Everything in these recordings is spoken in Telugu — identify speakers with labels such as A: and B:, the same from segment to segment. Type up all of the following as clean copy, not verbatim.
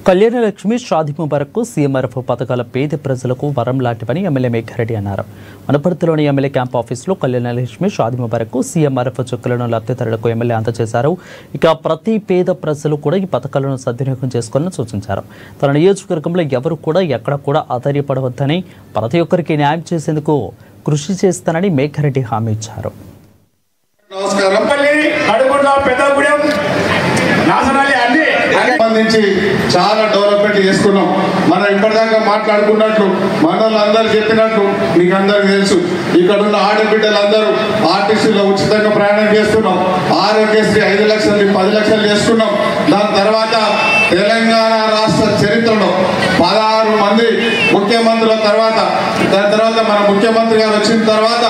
A: కళ్యాణలక్ష్మి షాదీ ముబారక్ సీఎంఆర్ఎఫ్ పథకాల పేద ప్రజలకు వరం లాంటివని ఎమ్మెల్యే మేఘారెడ్డి అన్నారు. వనపర్తిలోని ఎమ్మెల్యే క్యాంప్ ఆఫీసులో కళ్యాణలక్ష్మి షాదీ ముబారక్ సీఎంఆర్ఎఫ్ చెక్కులను లబ్ధిదారులకు ఎమ్మెల్యే అందజేశారు. ఇక ప్రతి పేద ప్రజలు కూడా ఈ పథకాలను సద్వినియోగం చేసుకోవాలని సూచించారు. తన నియోజకవర్గంలో ఎవరు కూడా ఎక్కడ కూడా ఆధారపడవద్దని, ప్రతి ఒక్కరికి న్యాయం చేసేందుకు కృషి చేస్తానని మేఘారెడ్డి హామీ ఇచ్చారు.
B: సంబంధించి చాలా డెవలప్మెంట్ చేసుకున్నాం. మనం ఇప్పటిదాకా మాట్లాడుకున్నట్లు మనోళ్ళందరూ చెప్పినట్లు మీకు అందరికి తెలుసు. ఇక్కడ ఉన్న ఆడబిడ్డలందరూ ఆర్టీసీలో ఉచితంగా ప్రయాణం చేస్తున్నాం. ఆరోగ్యశ్రీ 5 లక్షలు 10 లక్షలు చేసుకున్నాం. దాని తర్వాత తెలంగాణ రాష్ట్ర చరిత్రలో 16 మంది ముఖ్యమంత్రుల తర్వాత, దాని తర్వాత మన ముఖ్యమంత్రి గారు వచ్చిన తర్వాత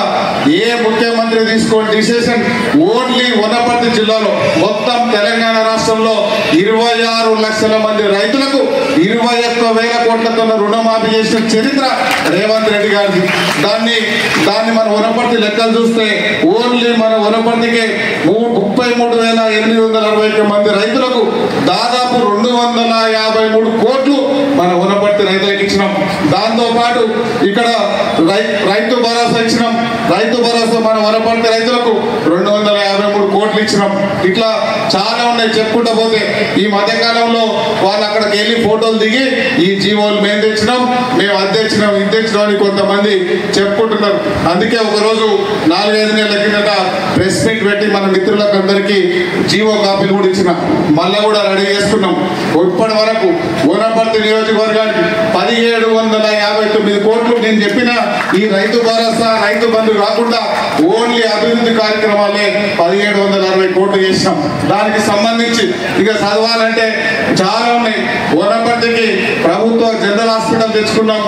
B: ఏ ముఖ్యమంత్రి తీసుకోని డిసిషన్ ఓన్లీ వనపర్తి జిల్లాలో మొత్తం తెలంగాణ రాష్ట్రంలో 26 లక్షల మంది రైతులకు 21,000 కోట్లతో రుణమాఫీ చేసిన చరిత్ర రేవంత్ రెడ్డి గారిది. దాన్ని మన వనపర్తి లెక్కలు చూస్తే ఓన్లీ మన వనపర్తికి 33,861 మంది రైతులకు దాదాపు 253 కోట్లు మన వనపర్తి రైతులకు ఇచ్చినాం. దాంతో పాటు ఇక్కడ రైతు భరోసా ఇచ్చినాం. రైతు భరోసా మన వనపర్తి రైతులకు 253 కోట్లు ఇచ్చినాం. ఇట్లా చాలా ఉన్నాయి చెప్పుకుంటూ పోతే. ఈ మధ్యకాలంలో వాళ్ళు అక్కడికి వెళ్ళి ఫోటోలు దిగి ఈ జీవోలు మేము తెచ్చినాం, మేము అది తెచ్చినాం, ఇది తెచ్చినాం అని కొంతమంది చెప్పుకుంటున్నారు. అందుకే ఒకరోజు 4-5 నెలల కిందట ప్రెస్ మీట్ పెట్టి మన మిత్రులకు అందరికీ జీవో కాపీలు కూడా ఇచ్చిన మళ్ళీ కూడా రెడీ చేసుకున్నాం. ఇప్పటి వరకు వనపర్తి నియోజకవర్గానికి 1759 కోట్లు నేను చెప్పిన ఈ రైతు భరోసా రైతు బంధు కాకుండా ఓన్లీ అభివృద్ధి కార్యక్రమాలే 1760 కోట్లు చేసినాం. దానికి సంబంధించి ఇక చదవాలంటే చాలా ఉన్నాయి. వనపర్తికి ప్రభుత్వ జనరల్ హాస్పిటల్ తెచ్చుకున్నాం.